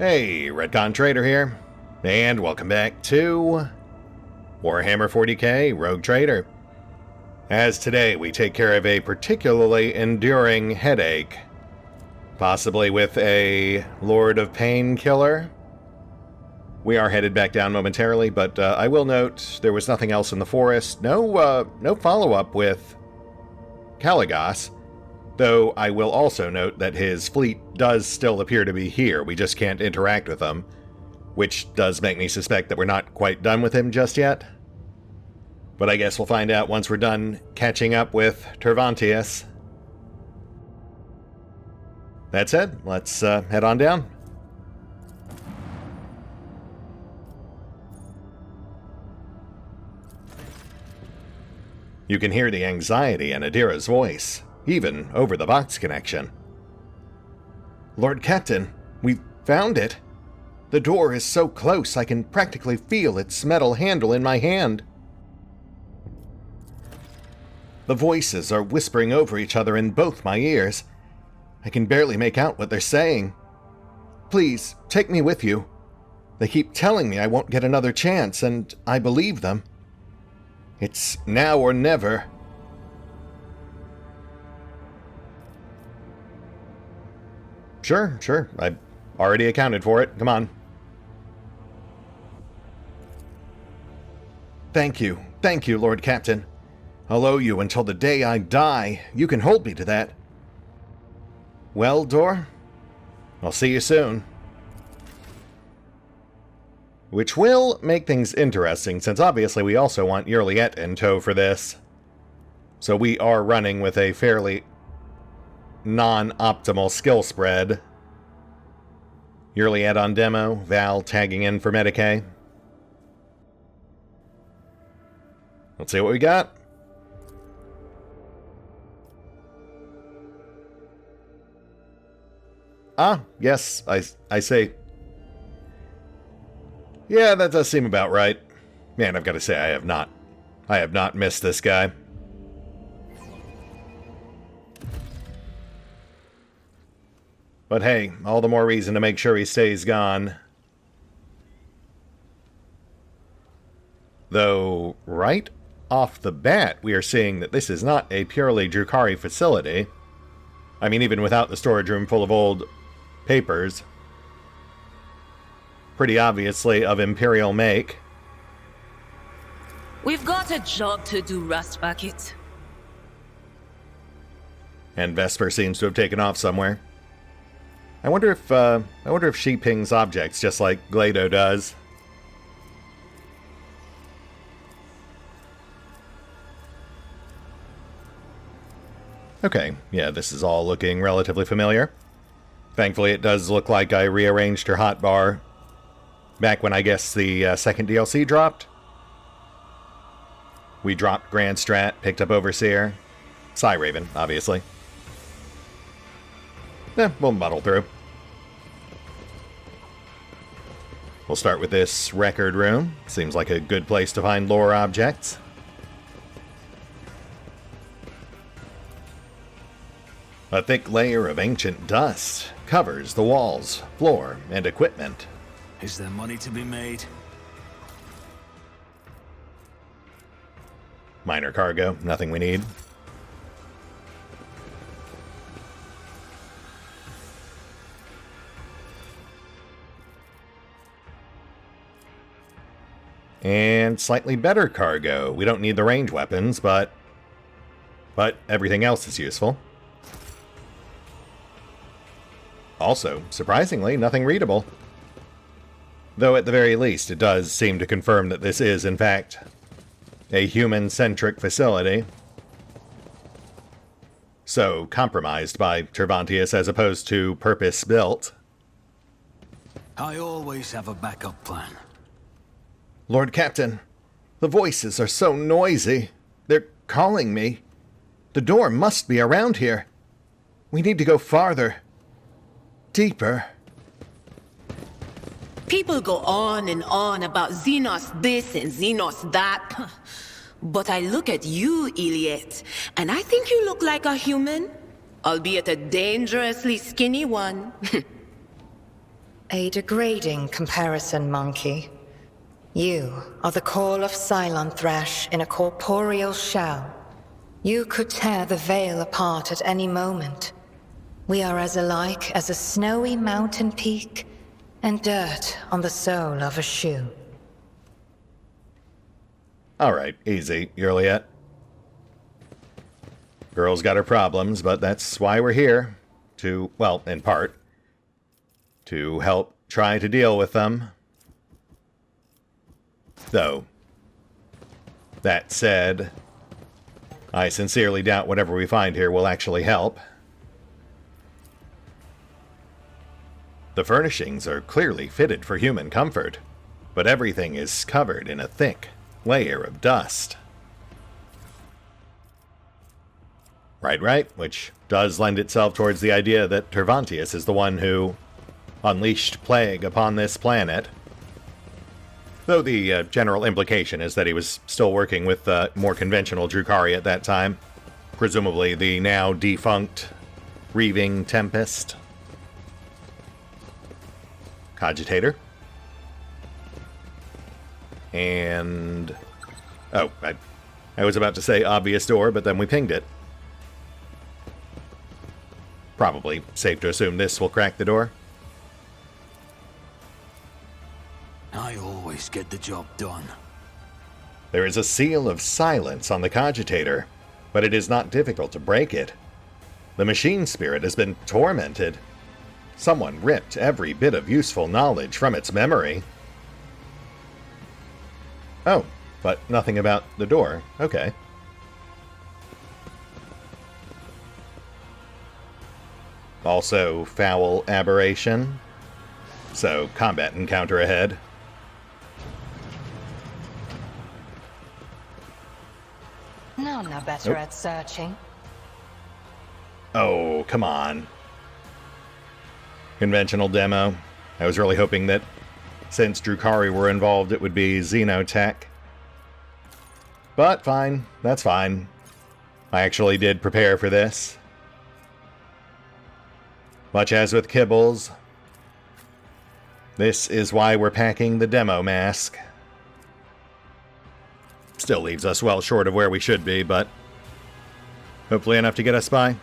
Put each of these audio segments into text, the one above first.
Hey, RetconRaider here, and welcome back to Warhammer 40k Rogue Trader. As today we take care of a particularly enduring headache, possibly with a Lord of Pain killer. We are headed back down momentarily, but I will note there was nothing else in the forest. No follow-up with Caligos. Though I will also note that his fleet does still appear to be here. We just can't interact with them, which does make me suspect that we're not quite done with him just yet. But I guess we'll find out once we're done catching up with Tervantius. That said, let's head on down. You can hear the anxiety in Adira's voice, even over the box connection. Lord Captain, we found it. The door is so close I can practically feel its metal handle in my hand. The voices are whispering over each other in both my ears. I can barely make out what they're saying. Please, take me with you. They keep telling me I won't get another chance, and I believe them. It's now or never. Sure. I've already accounted for it. Come on. Thank you, Lord Captain. I'll owe you until the day I die. You can hold me to that. Well, Dor, I'll see you soon. Which will make things interesting, since obviously we also want Yurliet in tow for this. So we are running with a fairly non-optimal skill spread. Yurliet on demo, Val tagging in for Medicae. Let's see what we got. Ah, yes, I say. Yeah, that does seem about right. Man, I've got to say I have not missed this guy. But hey, all the more reason to make sure he stays gone. Though, right off the bat, we are seeing that this is not a purely Drukhari facility. I mean, even without the storage room full of old papers. Pretty obviously of Imperial make. We've got a job to do, Rust Bucket. And Vesper seems to have taken off somewhere. I wonder if she pings objects just like Glado does. Okay, yeah, this is all looking relatively familiar. Thankfully, it does look like I rearranged her hotbar back when I guess the second DLC dropped. We dropped Grand Strat, picked up Overseer. Psy Raven, obviously. We'll muddle through. We'll start with this record room. Seems like a good place to find lore objects. A thick layer of ancient dust covers the walls, floor, and equipment. Is there money to be made? Minor cargo, nothing we need. And slightly better cargo. We don't need the range weapons, but everything else is useful. Also, surprisingly, nothing readable. Though at the very least, it does seem to confirm that this is, in fact, a human-centric facility. So, compromised by Tervantius as opposed to purpose-built. I always have a backup plan. Lord Captain, the voices are so noisy. They're calling me. The door must be around here. We need to go farther. Deeper. People go on and on about Xenos this and Xenos that. But I look at you, Iliet, and I think you look like a human. Albeit a dangerously skinny one. A degrading comparison, monkey. You are the call of Cylon Thrash in a corporeal shell. You could tear the veil apart at any moment. We are as alike as a snowy mountain peak and dirt on the sole of a shoe. Alright, easy, Juliet. Girl's got her problems, but that's why we're here. To, well, in part, to help try to deal with them. Though, that said, I sincerely doubt whatever we find here will actually help. The furnishings are clearly fitted for human comfort, but everything is covered in a thick layer of dust. Right, which does lend itself towards the idea that Tervantius is the one who unleashed plague upon this planet. Though the general implication is that he was still working with more conventional Drukhari at that time. Presumably the now defunct Reaving Tempest. Cogitator. And... oh, I was about to say obvious door, but then we pinged it. Probably safe to assume this will crack the door. I always get the job done. There is a seal of silence on the cogitator, but it is not difficult to break it. The machine spirit has been tormented. Someone ripped every bit of useful knowledge from its memory. Oh, but nothing about the door. Okay. Also, foul aberration. So, combat encounter ahead. None are better at searching. Oh, come on. Conventional demo. I was really hoping that since Drukhari were involved, it would be Xenotech. But fine, that's fine. I actually did prepare for this. Much as with Kibbles, this is why we're packing the demo mask. Still leaves us well short of where we should be, but hopefully enough to get us by.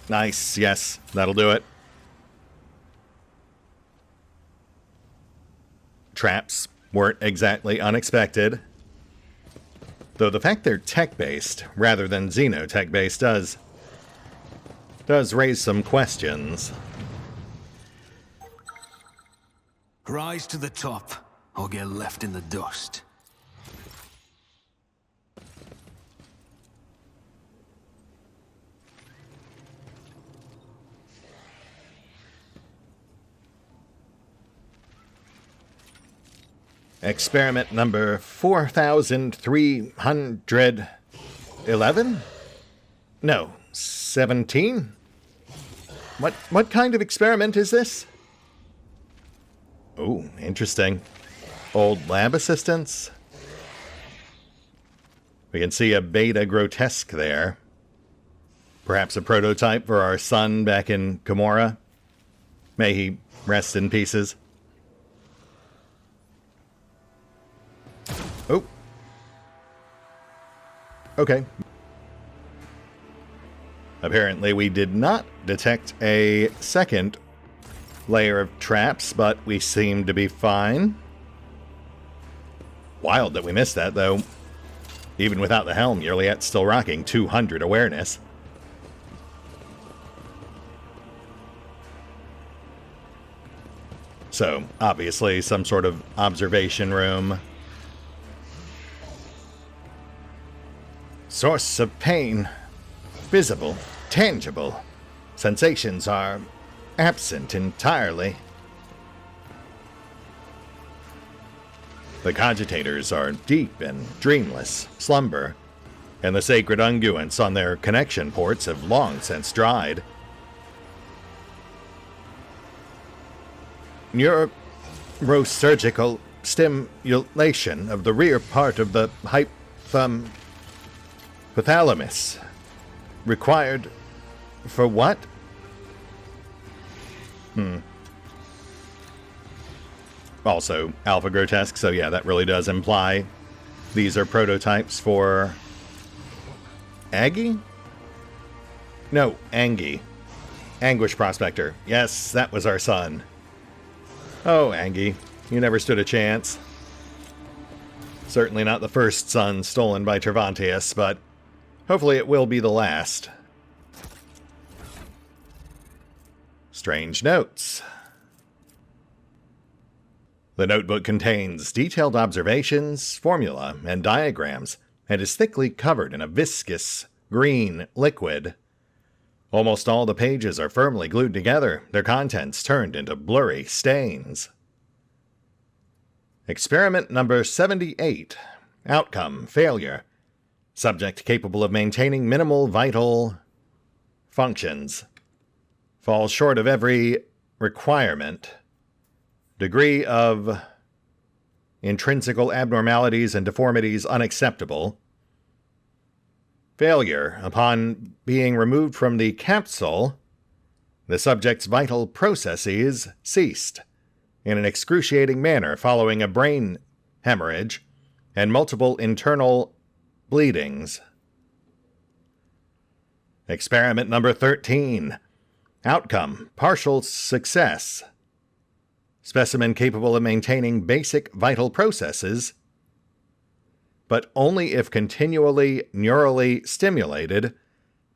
Nice, yes, that'll do it. Traps weren't exactly unexpected. Though the fact they're tech-based rather than Xenotech-based does raise some questions. Rise to the top, or get left in the dust. Experiment number 4311? No, 17? What kind of experiment is this? Oh, interesting. Old lab assistants? We can see a beta grotesque there. Perhaps a prototype for our son back in Gamora. May he rest in pieces. Oh. Okay. Apparently we did not detect a second layer of traps, but we seem to be fine. Wild that we missed that, though. Even without the helm, Juliet's still rocking 200 awareness. So, obviously, some sort of observation room. Source of pain. Visible. Tangible. Sensations are absent entirely. The cogitators are deep in dreamless slumber, and the sacred unguents on their connection ports have long since dried. Neurosurgical stimulation of the rear part of the hypothalamus. Required for what? Also, Alpha Grotesque, so yeah, that really does imply these are prototypes for Aggie? No, Angie. Anguish Prospector. Yes, that was our son. Oh, Angie, you never stood a chance. Certainly not the first son stolen by Tervantius, but hopefully it will be the last. Strange notes. The notebook contains detailed observations, formula, and diagrams, and is thickly covered in a viscous, green liquid. Almost all the pages are firmly glued together, their contents turned into blurry stains. Experiment number 78. Outcome: failure. Subject capable of maintaining minimal vital functions. Falls short of every requirement. Degree of intrinsical abnormalities and deformities unacceptable. Failure. Upon being removed from the capsule, the subject's vital processes ceased in an excruciating manner following a brain hemorrhage and multiple internal bleedings. Experiment number 13. Outcome: partial success. Specimen capable of maintaining basic vital processes, but only if continually neurally stimulated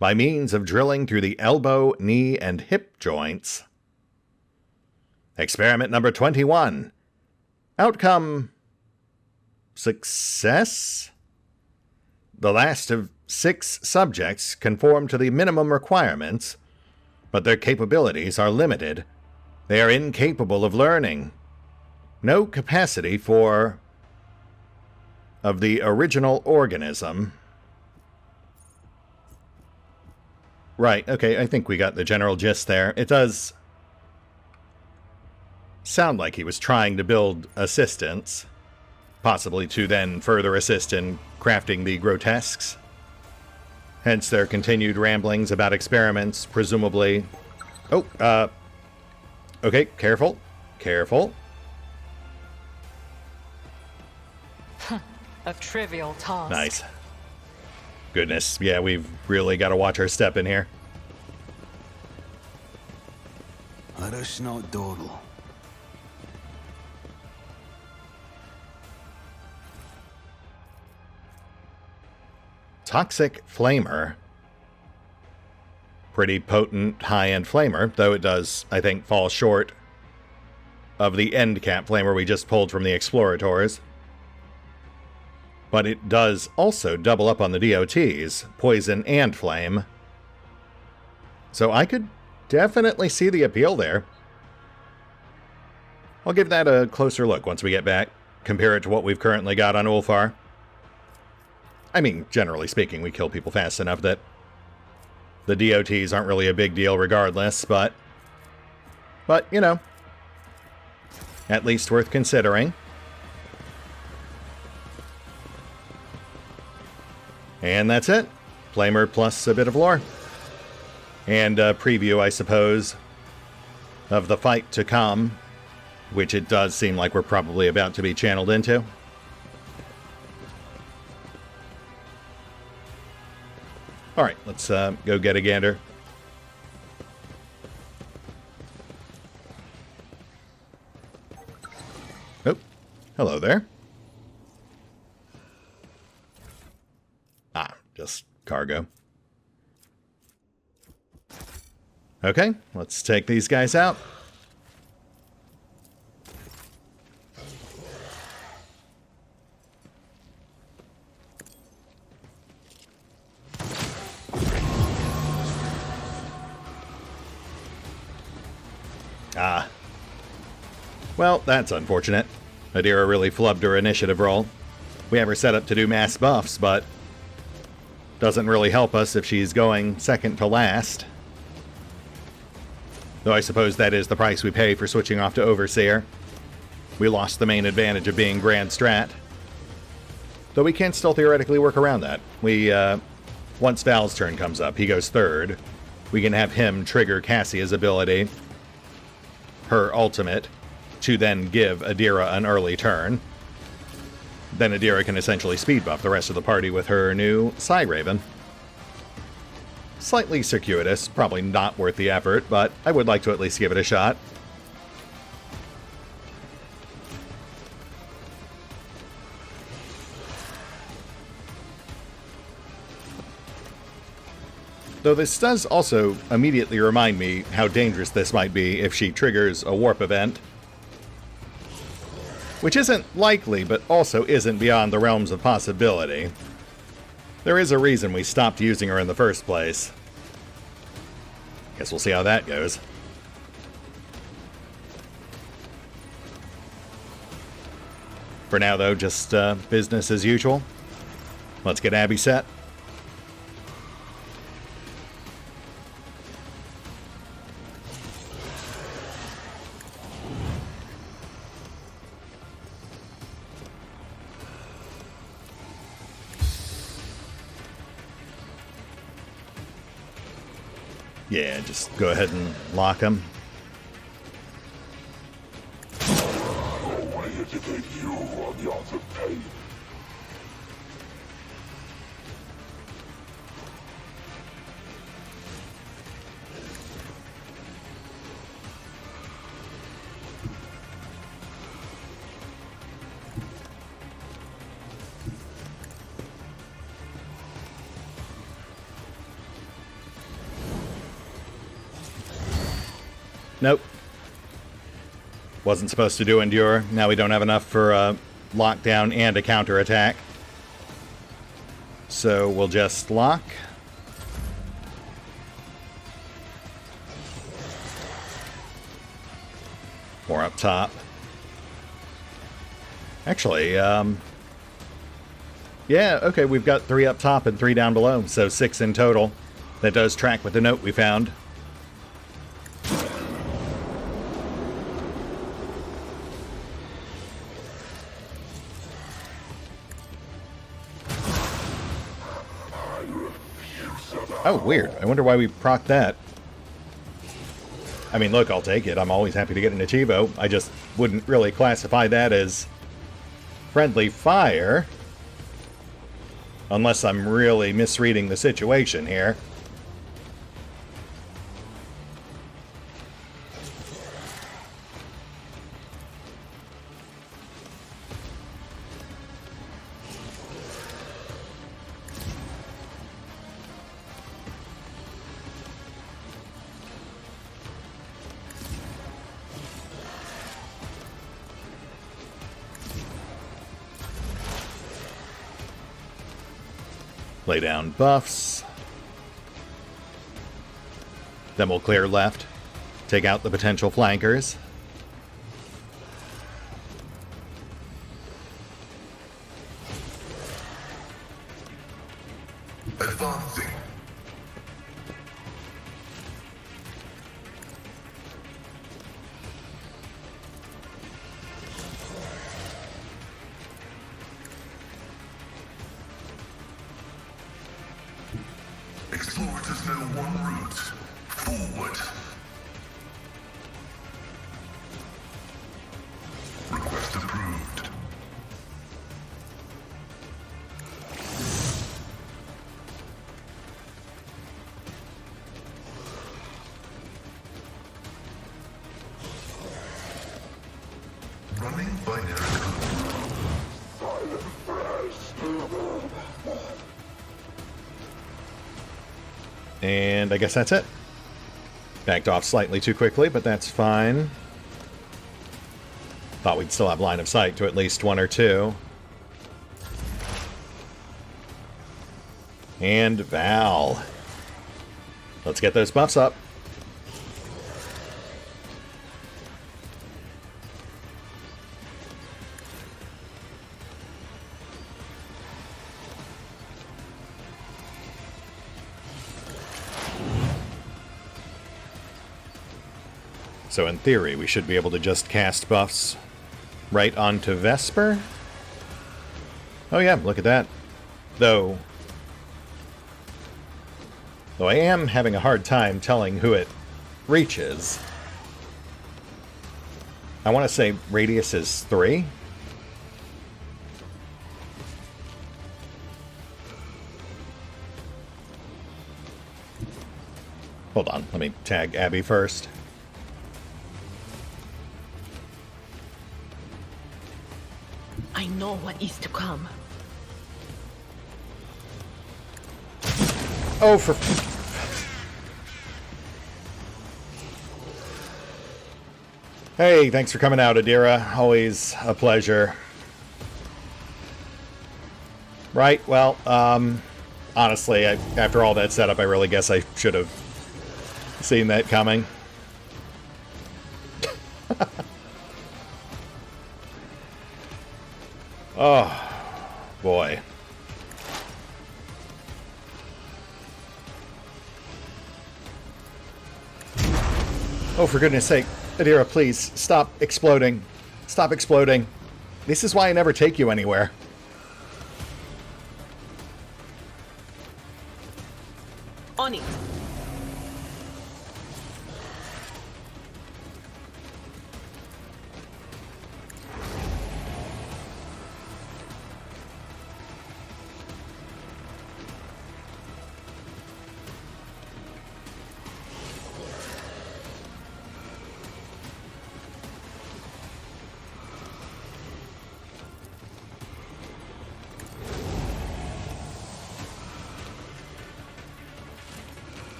by means of drilling through the elbow, knee, and hip joints. Experiment number 21. Outcome: success? The last of 6 subjects conform to the minimum requirements, but their capabilities are limited. They are incapable of learning. No capacity for of the original organism. Right, okay, I think we got the general gist there. It does sound like he was trying to build assistants, possibly to then further assist in crafting the grotesques. Hence their continued ramblings about experiments, presumably... Oh, okay, careful. Careful. A trivial task. Nice. Goodness, yeah, we've really got to watch our step in here. Let us not dawdle. Toxic Flamer. Pretty potent high-end flamer, though it does, I think, fall short of the end cap flamer we just pulled from the Explorators. But it does also double up on the DOTs, poison and flame. So I could definitely see the appeal there. I'll give that a closer look once we get back, compare it to what we've currently got on Ulfar. I mean, generally speaking, we kill people fast enough that the DOTs aren't really a big deal regardless, but you know, at least worth considering. And that's it. Flamer plus a bit of lore. And a preview, I suppose, of the fight to come, which it does seem like we're probably about to be channeled into. Alright, let's go get a gander. Oh, hello there. Ah, just cargo. Okay, let's take these guys out. Ah. Well, that's unfortunate. Adira really flubbed her initiative roll. We have her set up to do mass buffs, but doesn't really help us if she's going second to last. Though I suppose that is the price we pay for switching off to Overseer. We lost the main advantage of being Grand Strat. Though we can still theoretically work around that. Once Val's turn comes up, he goes third. We can have him trigger Cassia's ability. her ultimate to then give Adira an early turn. Then Adira can essentially speed buff the rest of the party with her new Psy Raven. Slightly circuitous, probably not worth the effort, but I would like to at least give it a shot. Though this does also immediately remind me how dangerous this might be if she triggers a warp event. Which isn't likely, but also isn't beyond the realms of possibility. There is a reason we stopped using her in the first place. Guess we'll see how that goes. For now, though, just business as usual. Let's get Abby set. Yeah, just go ahead and lock them. I educate you on the art of pain. Nope. Wasn't supposed to do Endure. Now we don't have enough for a lockdown and a counterattack. So we'll just lock. More up top. Actually, yeah, okay, we've got 3 up top and 3 down below, so 6 in total. That does track with the note we found. Oh, weird. I wonder why we procced that. I mean, look, I'll take it. I'm always happy to get an Achievo. I just wouldn't really classify that as friendly fire. Unless I'm really misreading the situation here. Lay down buffs. Then we'll clear left. Take out the potential flankers. Advancing. Explorers know one route. Forward. Request approved. Running binary code. Silent fresh. And I guess that's it. Backed off slightly too quickly, but that's fine. Thought we'd still have line of sight to at least 1 or 2. And Val. Let's get those buffs up. So in theory, we should be able to just cast buffs right onto Vesper. Oh yeah, look at that. Though I am having a hard time telling who it reaches. I want to say radius is 3. Hold on, let me tag Abby first. I know what is to come. Oh, for... Hey, thanks for coming out, Adira. Always a pleasure. Right, well, honestly, after all that setup, I really guess I should have seen that coming. Oh, boy. Oh, for goodness sake. Adira, please, stop exploding. Stop exploding. This is why I never take you anywhere. On it.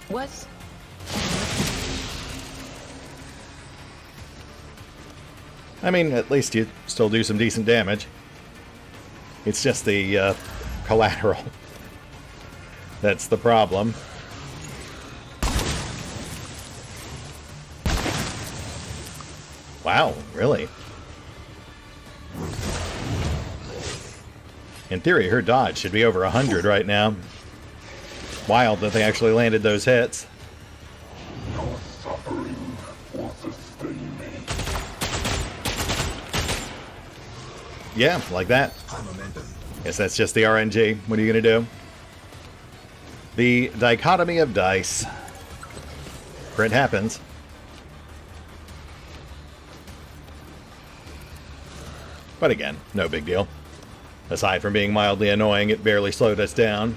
What? I mean, at least you still do some decent damage. It's just the collateral. That's the problem. Wow, really? In theory, her dodge should be over 100 right now. Wild that they actually landed those hits. Your suffering will sustain me. Yeah, like that. Guess that's just the RNG. What are you going to do? The dichotomy of dice. Crit happens. But again, no big deal. Aside from being mildly annoying, it barely slowed us down.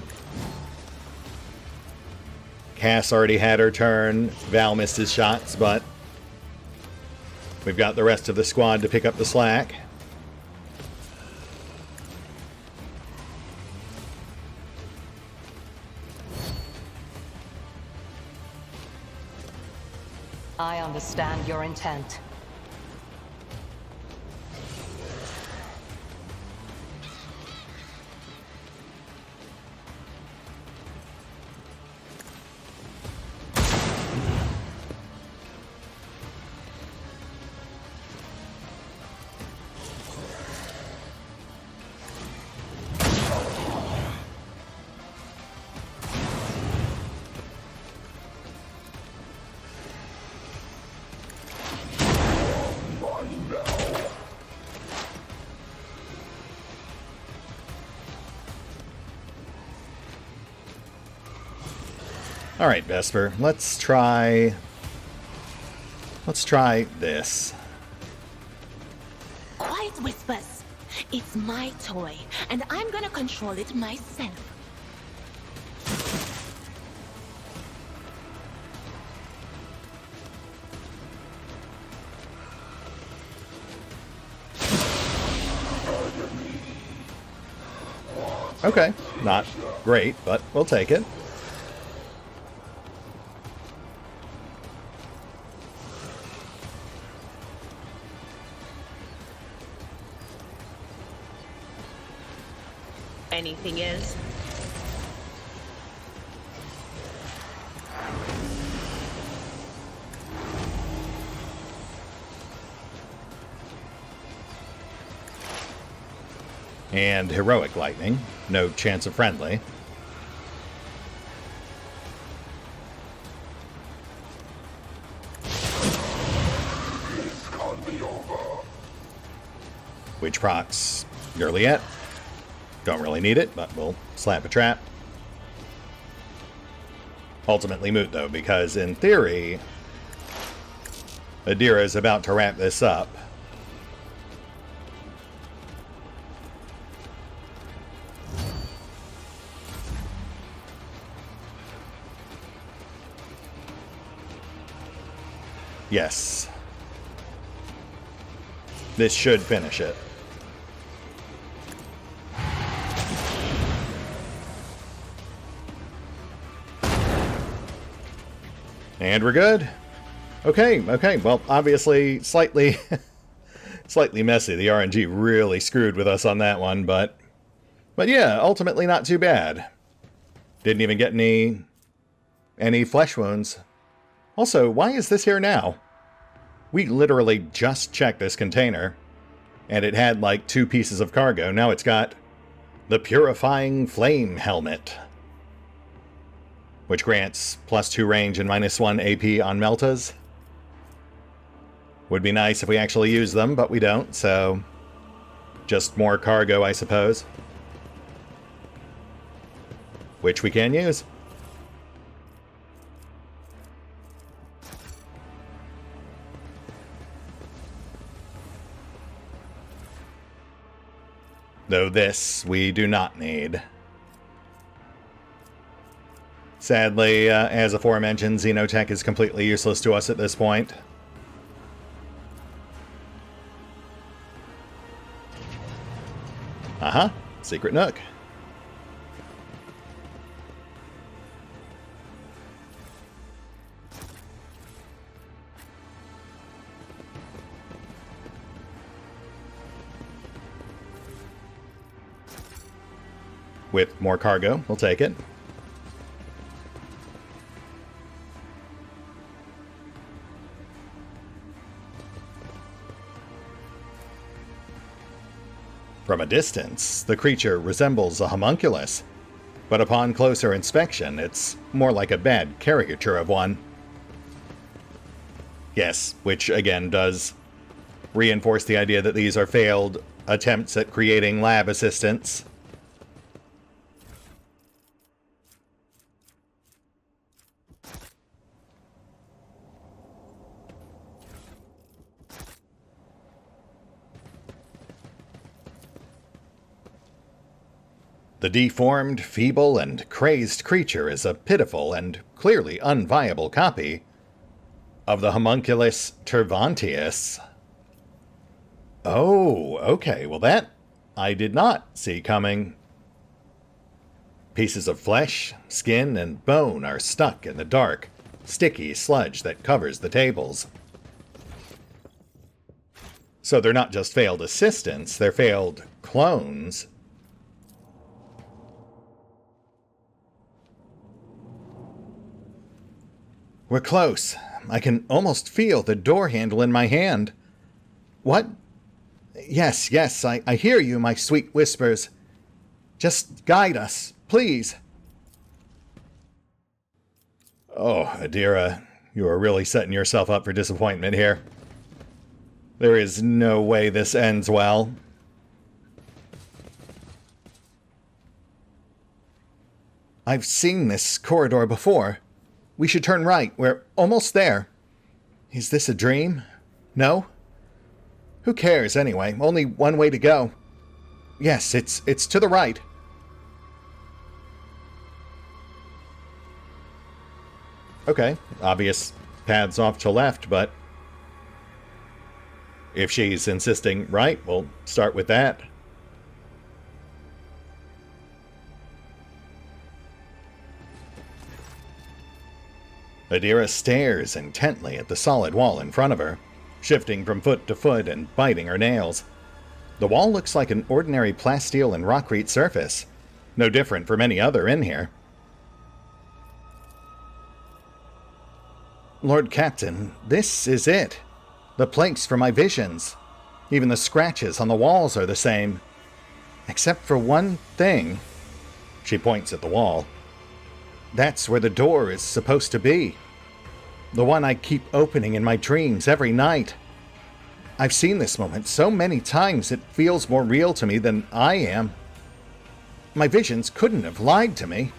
Cass already had her turn. Val missed his shots, but we've got the rest of the squad to pick up the slack. I understand your intent. All right, Vesper, let's try this. Quiet whispers. It's my toy, and I'm gonna control it myself. Okay, not great, but we'll take it. Anything is. And heroic lightning, no chance of friendly. This can't be over. Which procs Gurliet. Don't really need it, but we'll slap a trap. Ultimately moot, though, because in theory, Adira is about to wrap this up. Yes. This should finish it. And we're good. Okay. Well, obviously, slightly messy. The RNG really screwed with us on that one, but yeah, ultimately not too bad. Didn't even get any flesh wounds. Also, why is this here now? We literally just checked this container, and it had like 2 pieces of cargo. Now it's got the Purifying Flame Helmet, which grants +2 range and -1 AP on Meltas. Would be nice if we actually use them, but we don't, so just more cargo, I suppose. Which we can use. Though this we do not need. Sadly, as aforementioned, Xenotech is completely useless to us at this point. Secret nook. With more cargo, we'll take it. From a distance, the creature resembles a homunculus, but upon closer inspection, it's more like a bad caricature of one. Yes, which again does reinforce the idea that these are failed attempts at creating lab assistants. The deformed, feeble, and crazed creature is a pitiful and clearly unviable copy of the homunculus Tervantius. Oh, okay, well that I did not see coming. Pieces of flesh, skin, and bone are stuck in the dark, sticky sludge that covers the tables. So they're not just failed assistants, they're failed clones. We're close. I can almost feel the door handle in my hand. What? Yes, I hear you, my sweet whispers. Just guide us, please. Oh, Adira, you are really setting yourself up for disappointment here. There is no way this ends well. I've seen this corridor before. We should turn right. We're almost there. Is this a dream? No? Who cares, anyway? Only one way to go. Yes, it's to the right. Okay, obvious paths off to left, but if she's insisting right, we'll start with that. Adira stares intently at the solid wall in front of her, shifting from foot to foot and biting her nails. The wall looks like an ordinary plasteel and rockreat surface, no different from any other in here. Lord Captain, this is it. The planks for my visions. Even the scratches on the walls are the same. Except for one thing. She points at the wall. That's where the door is supposed to be. The one I keep opening in my dreams every night. I've seen this moment so many times it feels more real to me than I am. My visions couldn't have lied to me.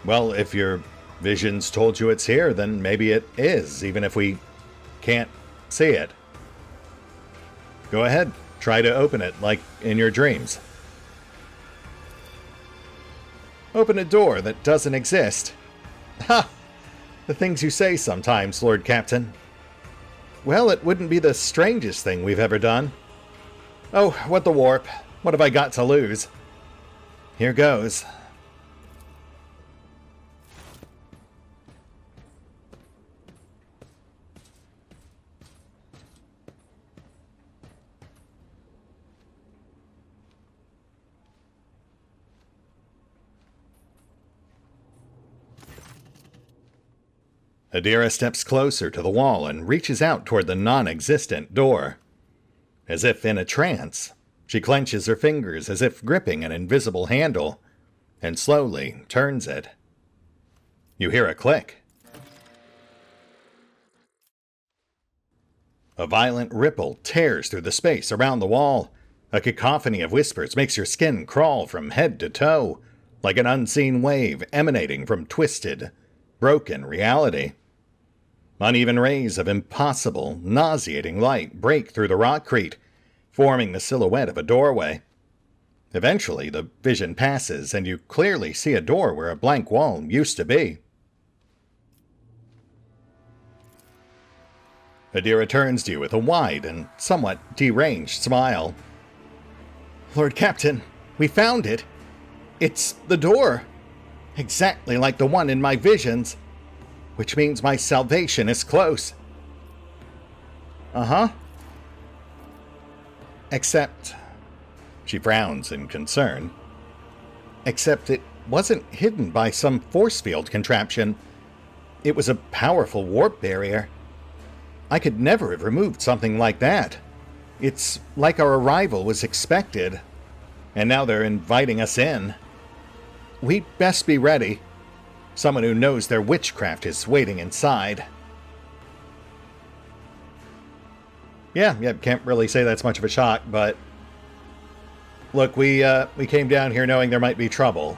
Well, if your visions told you it's here, then maybe it is, even if we can't see it. Go ahead, try to open it like in your dreams. Open a door that doesn't exist. Ha! The things you say sometimes, Lord Captain. Well, it wouldn't be the strangest thing we've ever done. Oh, what the warp. What have I got to lose? Here goes. Adira steps closer to the wall and reaches out toward the non-existent door. As if in a trance, she clenches her fingers as if gripping an invisible handle, and slowly turns it. You hear a click. A violent ripple tears through the space around the wall. A cacophony of whispers makes your skin crawl from head to toe, like an unseen wave emanating from twisted, broken reality. Uneven rays of impossible, nauseating light break through the rockcrete, forming the silhouette of a doorway. Eventually, the vision passes, and you clearly see a door where a blank wall used to be. Adira turns to you with a wide and somewhat deranged smile. Lord Captain, we found it. It's the door. Exactly like the one in my visions. Which means my salvation is close. Uh-huh. Except... She frowns in concern. Except it wasn't hidden by some force field contraption. It was a powerful warp barrier. I could never have removed something like that. It's like our arrival was expected. And now they're inviting us in. We'd best be ready. Someone who knows their witchcraft is waiting inside. Yeah, can't really say that's much of a shock, but... Look, we came down here knowing there might be trouble.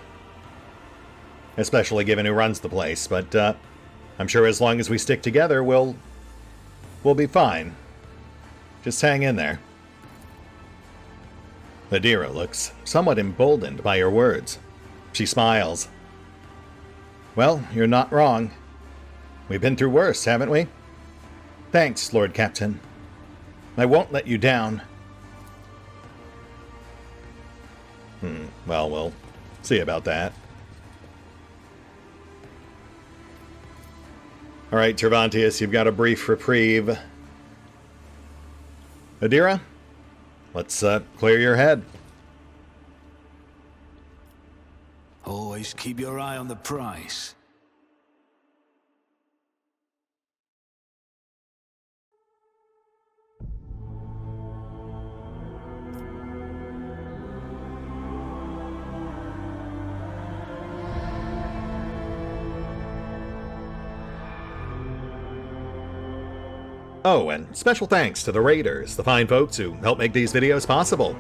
Especially given who runs the place, but I'm sure as long as we stick together, we'll be fine. Just hang in there. Adira looks somewhat emboldened by her words. She smiles. Well, you're not wrong. We've been through worse, haven't we? Thanks, Lord Captain. I won't let you down. Well, we'll see about that. Alright, Cervantes, you've got a brief reprieve. Adira, let's clear your head. Always keep your eye on the prize. Oh, and special thanks to the Raiders, the fine folks who help make these videos possible,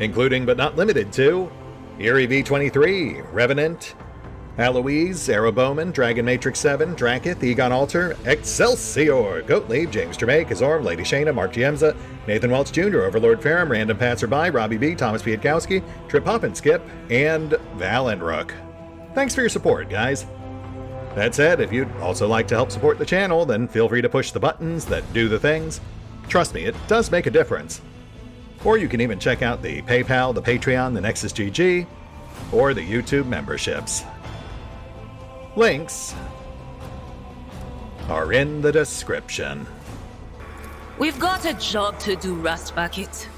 including but not limited to Eerie V23, Revenant, Alois, Arrow Bowman, Dragon Matrix 7, Drakiith, EgonAlter, Exsellsior, Gottlieb, James Trimmier, Kazorm, Lady Shayna, Mark Giemza, Nathan Welch Jr., OverlordPherom, RandomPassrby, RobbyB, Tomasz Piątkowski, Triphoppenskip, and Valinrook. Thanks for your support, guys. That said, if you'd also like to help support the channel, then feel free to push the buttons that do the things. Trust me, it does make a difference. Or you can even check out the PayPal, the Patreon, the Nexus GG, or the YouTube memberships. Links are in the description. We've got a job to do, Rust Bucket.